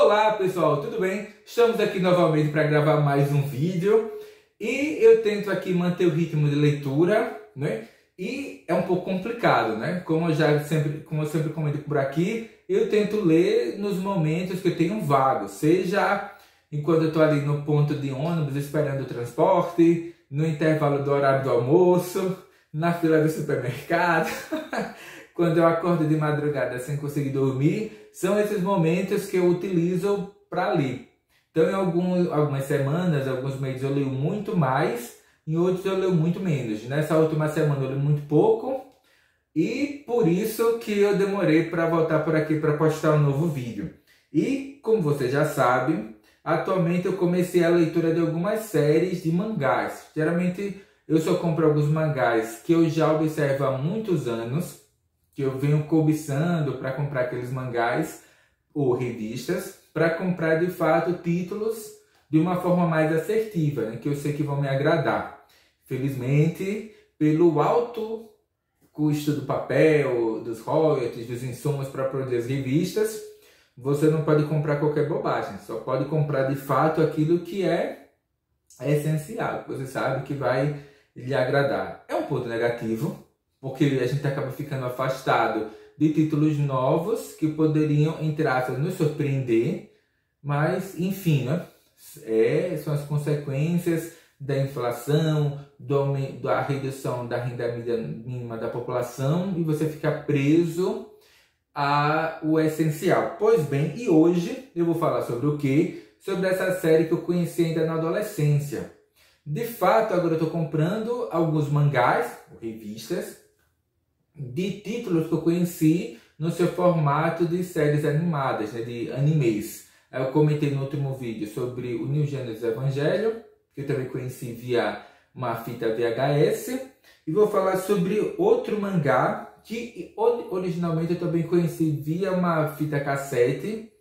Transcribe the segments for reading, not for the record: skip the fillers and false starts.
Olá pessoal, tudo bem? Estamos aqui novamente para gravar mais um vídeo e eu tento aqui manter o ritmo de leitura, né? E é um pouco complicado, né? Como eu sempre comento por aqui, eu tento ler nos momentos que eu tenho vago, seja enquanto eu estou ali no ponto de ônibus esperando o transporte, no intervalo do horário do almoço, na fila do supermercado, quando eu acordo de madrugada sem conseguir dormir, são esses momentos que eu utilizo para ler. Então, em algumas semanas, alguns meses eu leio muito mais, em outros eu leio muito menos. Nessa última semana eu li muito pouco e por isso que eu demorei para voltar por aqui para postar um novo vídeo. E, como você já sabe, atualmente eu comecei a leitura de algumas séries de mangás. Geralmente eu só compro alguns mangás que eu já observo há muitos anos, que eu venho cobiçando para comprar aqueles mangás ou revistas, para comprar de fato títulos de uma forma mais assertiva, né, que eu sei que vão me agradar. Felizmente, pelo alto custo do papel, dos royalties, dos insumos para produzir as revistas, você não pode comprar qualquer bobagem, só pode comprar de fato aquilo que é essencial, que você sabe que vai lhe agradar. É um ponto negativo, porque a gente acaba ficando afastado de títulos novos que poderiam, entre aspas, nos surpreender, mas enfim, né? São as consequências da inflação, da redução da renda mínima da população e você fica preso ao essencial. Pois bem, e hoje eu vou falar sobre o quê? Sobre essa série que eu conheci ainda na adolescência. De fato, agora eu estou comprando alguns mangás, ou revistas, de títulos que eu conheci no seu formato de séries animadas, né, de animes. Eu comentei no último vídeo sobre o New Genesis Evangelion, que eu também conheci via uma fita VHS. E vou falar sobre outro mangá que originalmente eu também conheci via uma fita cassete,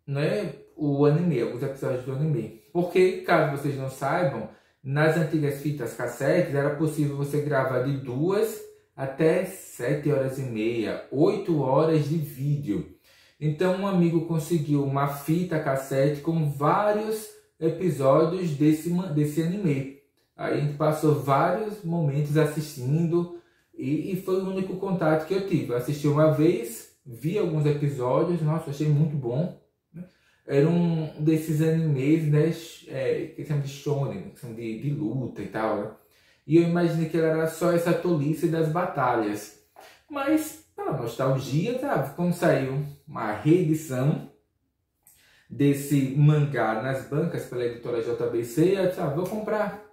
né, o anime, alguns episódios do anime. Porque, caso vocês não saibam, nas antigas fitas cassetes era possível você gravar de 2 até 7 horas e meia, 8 horas de vídeo. Então um amigo conseguiu uma fita cassete com vários episódios desse anime. Aí a gente passou vários momentos assistindo e foi o único contato que eu tive. Eu assisti uma vez, vi alguns episódios, nossa, achei muito bom. Era um desses animes, né, que chamam de shonen, que são de luta e tal, né? E eu imaginei que era só essa tolice das batalhas. Mas, pela nostalgia, sabe? Quando saiu uma reedição desse mangá nas bancas pela editora JBC, eu disse, vou comprar.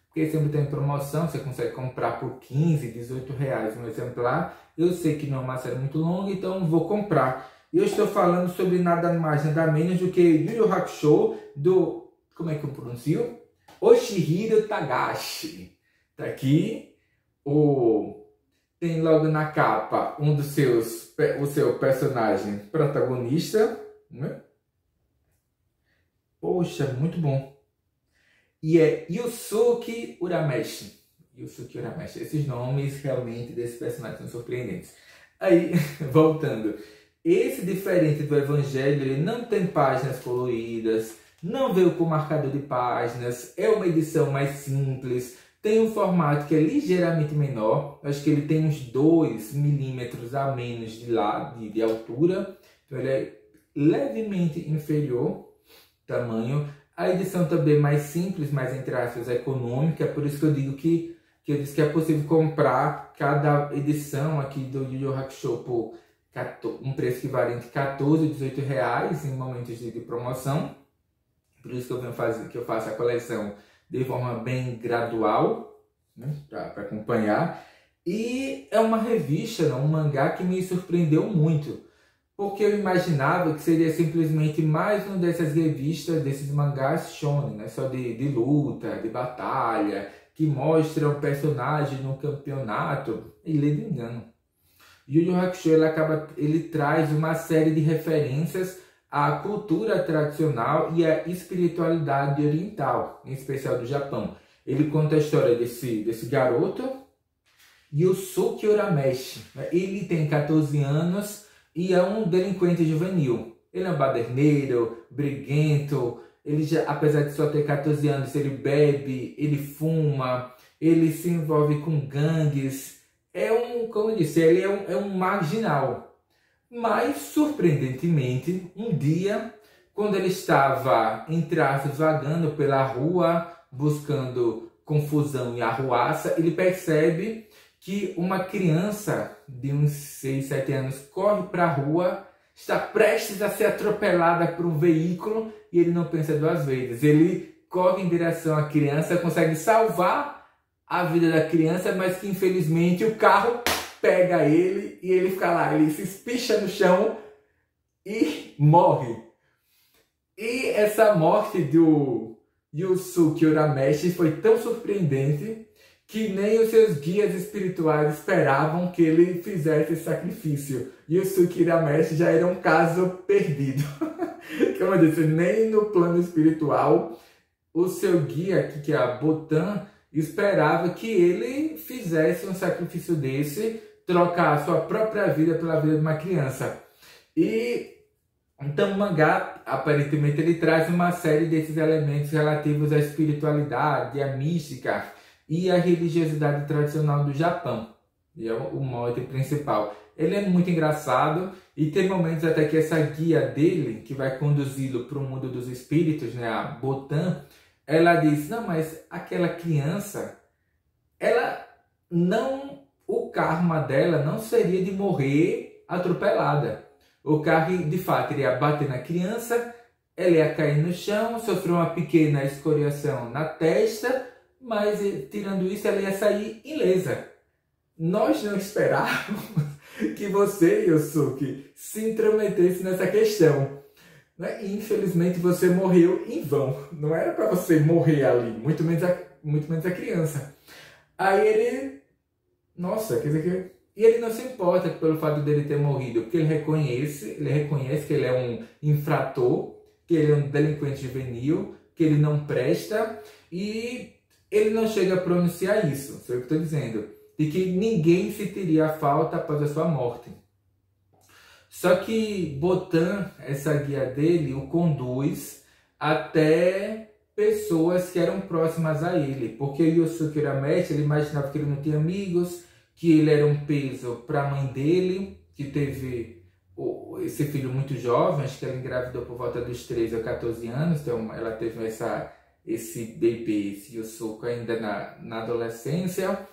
Porque sempre tem promoção, você consegue comprar por 15, 18 reais um exemplar. Eu sei que não é uma série muito longa, então vou comprar. E eu estou falando sobre nada mais, nada menos do que Yu Yu Hakusho do... Como é que eu pronuncio? Oshihiro Tagashi. Tá aqui, tem logo na capa o seu personagem protagonista, né? Poxa, muito bom. E é Yusuke Urameshi. Yusuke Urameshi. Esses nomes realmente desses personagens são surpreendentes. Aí, voltando. Esse, diferente do Evangelho, ele não tem páginas coloridas, não veio com marcador de páginas, é uma edição mais simples. Tem um formato que é ligeiramente menor, acho que ele tem uns 2 milímetros a menos de altura, então ele é levemente inferior tamanho. A edição também é mais simples, mais entre aspas econômica, por isso que eu digo que eu disse que é possível comprar cada edição aqui do Yu Yu Hakusho por um preço que varia entre 14 e 18 reais em momentos de promoção. Por isso que eu faço a coleção de forma bem gradual, né, para acompanhar. E é uma revista, um mangá que me surpreendeu muito, porque eu imaginava que seria simplesmente mais uma dessas revistas, desses mangás shonen, né, só de luta, de batalha, que mostram personagem no campeonato. E lê de engano. Yu Yu Hakusho ele traz uma série de referências à cultura tradicional e à espiritualidade oriental, em especial do Japão. Ele conta a história desse garoto, Yusuke Urameshi. Ele tem 14 anos e é um delinquente juvenil. Ele é um baderneiro, briguento, ele já, apesar de só ter 14 anos, ele bebe, ele fuma, ele se envolve com gangues. Como eu disse, ele é um marginal. Mas, surpreendentemente, um dia, quando ele estava, entre aspas, vagando pela rua, buscando confusão e arruaça, ele percebe que uma criança de uns 6, 7 anos corre para a rua, está prestes a ser atropelada por um veículo e ele não pensa duas vezes. Ele corre em direção à criança, consegue salvar a vida da criança, mas que infelizmente o carro pega ele e ele fica lá, ele se espicha no chão e morre. E essa morte do Yusuke Urameshi foi tão surpreendente que nem os seus guias espirituais esperavam que ele fizesse esse sacrifício. Yusuke Urameshi já era um caso perdido. Como eu disse, nem no plano espiritual o seu guia, que é a Botan, esperava que ele fizesse um sacrifício desse, trocar a sua própria vida pela vida de uma criança. E então o mangá, aparentemente, ele traz uma série desses elementos relativos à espiritualidade, à mística e à religiosidade tradicional do Japão. E é o mote principal. Ele é muito engraçado e tem momentos até que essa guia dele, que vai conduzi-lo para o mundo dos espíritos, né, a Botan, ela diz, não, mas aquela criança, ela não, o karma dela não seria de morrer atropelada. O carro, de fato, iria bater na criança, ela ia cair no chão, sofrer uma pequena escoriação na testa, mas, tirando isso, ela ia sair ilesa. Nós não esperávamos que você, Yusuke, se intrometesse nessa questão. Né? E, infelizmente, você morreu em vão. Não era para você morrer ali, muito menos a criança. Aí ele... Nossa, quer dizer que... E ele não se importa pelo fato dele ter morrido, porque ele reconhece que ele é um infrator, que ele é um delinquente juvenil, que ele não presta, e ele não chega a pronunciar isso, sei o que estou dizendo, de que ninguém sentiria a falta após a sua morte. Só que Botan, essa guia dele, o conduz até pessoas que eram próximas a ele, porque Yusuke Urameshi, ele imaginava que ele não tinha amigos, que ele era um peso para a mãe dele, que teve esse filho muito jovem, acho que ela engravidou por volta dos 13 ou 14 anos, então ela teve esse bebê, esse Yusuke ainda na adolescência.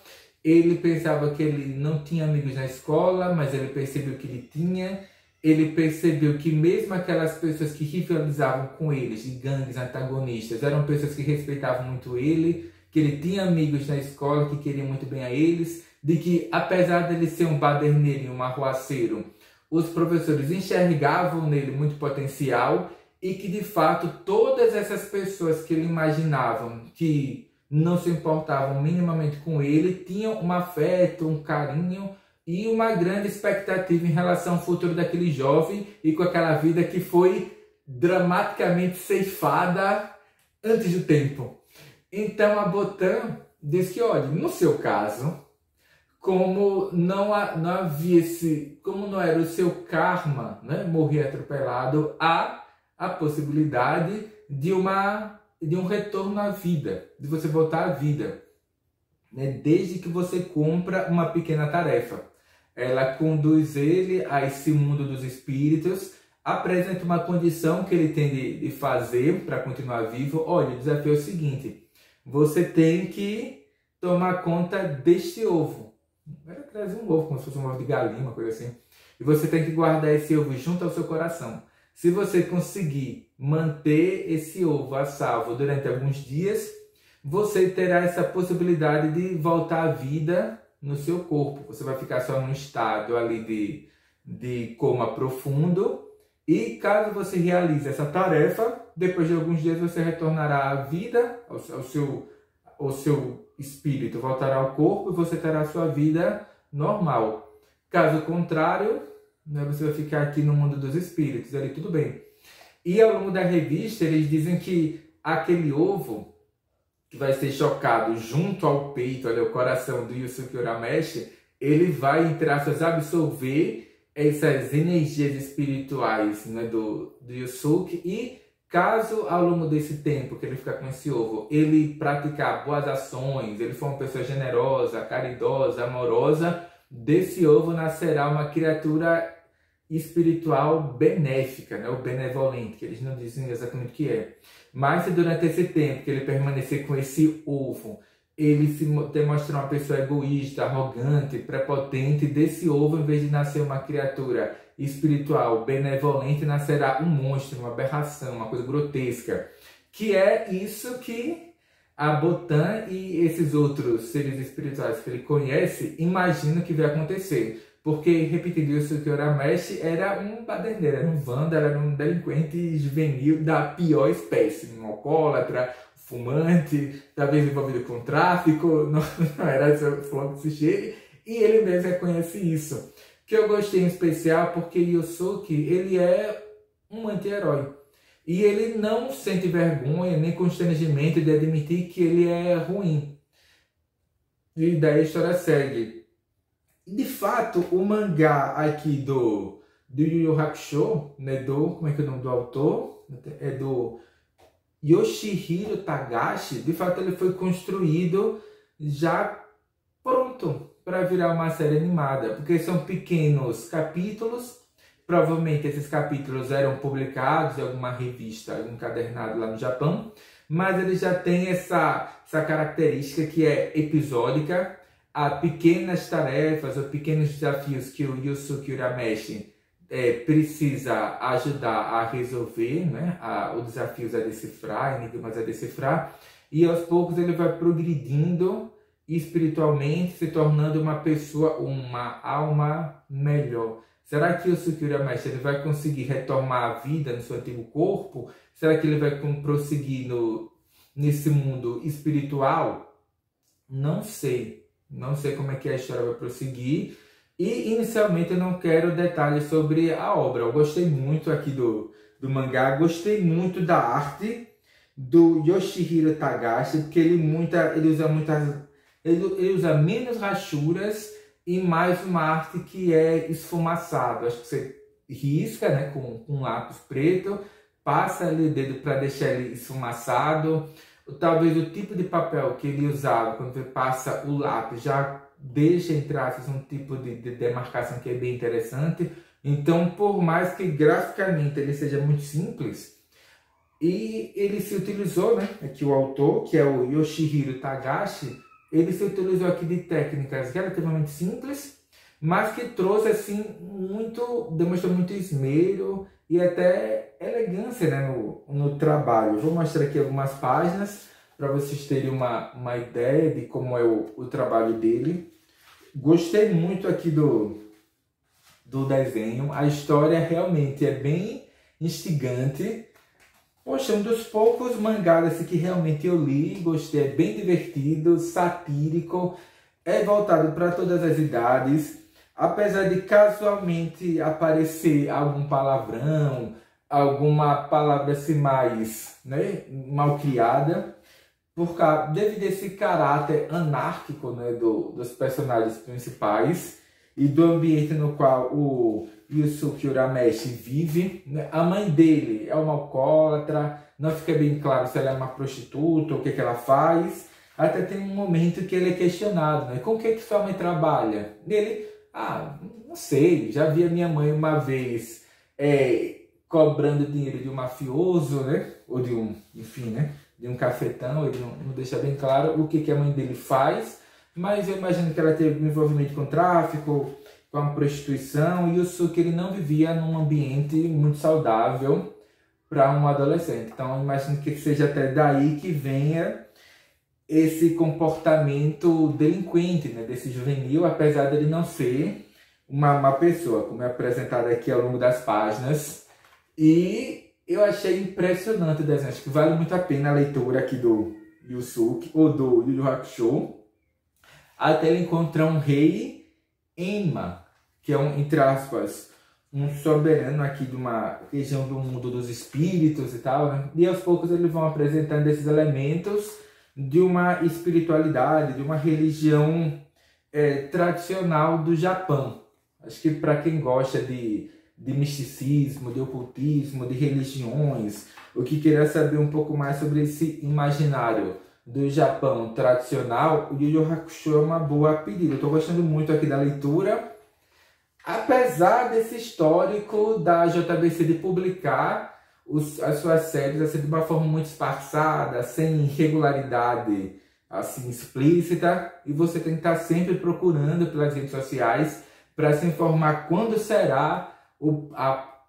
Ele pensava que ele não tinha amigos na escola, mas ele percebeu que ele tinha. Ele percebeu que mesmo aquelas pessoas que rivalizavam com eles, de gangues antagonistas, eram pessoas que respeitavam muito ele, que ele tinha amigos na escola que queriam muito bem a eles, de que, apesar dele ser um baderneiro e um arruaceiro, os professores enxergavam nele muito potencial e que, de fato, todas essas pessoas que ele imaginava que não se importavam minimamente com ele tinham um afeto, um carinho e uma grande expectativa em relação ao futuro daquele jovem e com aquela vida que foi dramaticamente ceifada antes do tempo. Então, a Botan diz que, olha, no seu caso... Como não havia como não era o seu karma, né, morrer atropelado, há a possibilidade de um retorno à vida, de você voltar à vida, né, desde que você cumpra uma pequena tarefa. Ela conduz ele a esse mundo dos espíritos, apresenta uma condição que ele tem de fazer para continuar vivo. Olha, o desafio é o seguinte, você tem que tomar conta deste ovo. Era trazer um ovo, como se fosse um ovo de galinha, uma coisa assim. E você tem que guardar esse ovo junto ao seu coração. Se você conseguir manter esse ovo a salvo durante alguns dias, você terá essa possibilidade de voltar à vida no seu corpo. Você vai ficar só num estado ali de coma profundo. E caso você realize essa tarefa, depois de alguns dias você retornará à vida, ao seu espírito voltará ao corpo e você terá a sua vida normal. Caso contrário, né, você vai ficar aqui no mundo dos espíritos, ali tudo bem. E ao longo da revista eles dizem que aquele ovo que vai ser chocado junto ao peito, ali, ao coração do Yusuke Urameshi, ele vai, entre aspas, absorver essas energias espirituais, né, do Yusuke. E caso ao longo desse tempo que ele ficar com esse ovo, ele praticar boas ações, ele for uma pessoa generosa, caridosa, amorosa, desse ovo nascerá uma criatura espiritual benéfica, né, ou benevolente, que eles não dizem exatamente o que é. Mas se durante esse tempo que ele permanecer com esse ovo, ele se demonstra uma pessoa egoísta, arrogante, prepotente, desse ovo, em vez de nascer uma criatura espiritual benevolente, nascerá um monstro, uma aberração, uma coisa grotesca. Que é isso que a Botan e esses outros seres espirituais que ele conhece imaginam que vai acontecer. Porque, repetindo, Yusuke Urameshi era um baderneiro, era um vândalo, era um delinquente juvenil da pior espécie. Um alcoólatra, fumante, talvez envolvido com tráfico, não era essa flor que se chegue. E ele mesmo reconhece isso. Que eu gostei em especial porque Yusuke, ele é um anti-herói. E ele não sente vergonha nem constrangimento de admitir que ele é ruim. E daí a história segue. De fato, o mangá aqui do Yu Yu Hakusho, né, como é que é o nome do autor? É do Yoshihiro Tagashi. De fato, ele foi construído já pronto para virar uma série animada, porque são pequenos capítulos. Provavelmente esses capítulos eram publicados em alguma revista, algum encadernado lá no Japão, mas ele já tem essa característica que é episódica. Há pequenas tarefas ou pequenos desafios que o Yusuke Urameshi precisa ajudar a resolver, né? Os desafios a decifrar, enigmas a decifrar, e aos poucos ele vai progredindo espiritualmente, se tornando uma pessoa, uma alma melhor. Será que o Yusuke Urameshi ele vai conseguir retomar a vida no seu antigo corpo? Será que ele vai prosseguir nesse mundo espiritual? Não sei. Não sei como é que a história vai prosseguir. E, inicialmente, eu não quero detalhes sobre a obra. Eu gostei muito aqui do mangá. Gostei muito da arte do Yoshihiro Tagashi, porque ele usa menos rachuras e mais uma arte que é esfumaçada. Acho que você risca, né, com um lápis preto, passa ali o dedo para deixar ele esfumaçado. Talvez o tipo de papel que ele usava quando ele passa o lápis já deixa, entre aspas, um tipo de demarcação que é bem interessante. Então, por mais que graficamente ele seja muito simples, e ele se utilizou, né, aqui o autor, que é o Yoshihiro Tagashi, ele se utilizou aqui de técnicas relativamente simples, mas que trouxe assim demonstrou muito esmero e até elegância, né, no trabalho. Vou mostrar aqui algumas páginas para vocês terem uma ideia de como é o trabalho dele. Gostei muito aqui do desenho. A história realmente é bem instigante. Poxa, um dos poucos mangás assim, que realmente eu li, gostei. É bem divertido, satírico, é voltado para todas as idades. Apesar de casualmente aparecer algum palavrão, alguma palavra assim mais, né, mal criada, devido a esse caráter anárquico, né, dos personagens principais e do ambiente no qual o Yusuke Urameshi vive, né? A mãe dele é uma alcoólatra, não fica bem claro se ela é uma prostituta ou o que ela faz. Até tem um momento que ele é questionado, né? Com o que sua mãe trabalha? Ele, não sei, já vi a minha mãe uma vez cobrando dinheiro de um mafioso, né? Ou de enfim, né? De um cafetão. Ele não deixa bem claro o que a mãe dele faz, mas eu imagino que ela teve um envolvimento com tráfico, com a prostituição, e o Yusuke ele não vivia num ambiente muito saudável para um adolescente. Então eu imagino que seja até daí que venha esse comportamento delinquente, né, desse juvenil, apesar dele não ser uma má pessoa, como é apresentado aqui ao longo das páginas. E eu achei impressionante o desenho, acho que vale muito a pena a leitura aqui do Yusuke, ou do Yu Yu Hakusho, até ele encontrar um rei Enma, que é entre aspas, um soberano aqui de uma região do mundo dos espíritos e tal, né? E aos poucos eles vão apresentando esses elementos de uma espiritualidade, de uma religião tradicional do Japão. Acho que para quem gosta de misticismo, de ocultismo, de religiões, ou que queira saber um pouco mais sobre esse imaginário do Japão tradicional, o Yu Yu Hakusho é uma boa pedida. Eu estou gostando muito aqui da leitura, apesar desse histórico da JBC de publicar as suas séries assim, de uma forma muito esparçada, sem regularidade assim, explícita, e você tem que estar sempre procurando pelas redes sociais para se informar quando será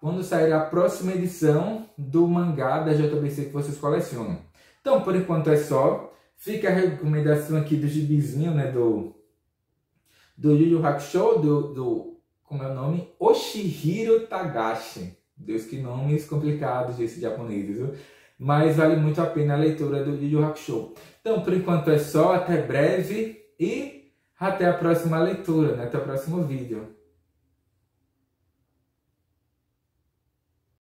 quando sair a próxima edição do mangá da JBC que vocês colecionam. Então, por enquanto é só. Fica a recomendação aqui do gibizinho, né, do Yu Yu Hakusho, como é o nome? Oshihiro Tagashi. Deus, que nomes complicados esse japonês, viu? Mas vale muito a pena a leitura do Yu Yu Hakusho. Então, por enquanto é só. Até breve e até a próxima leitura, né? Até o próximo vídeo.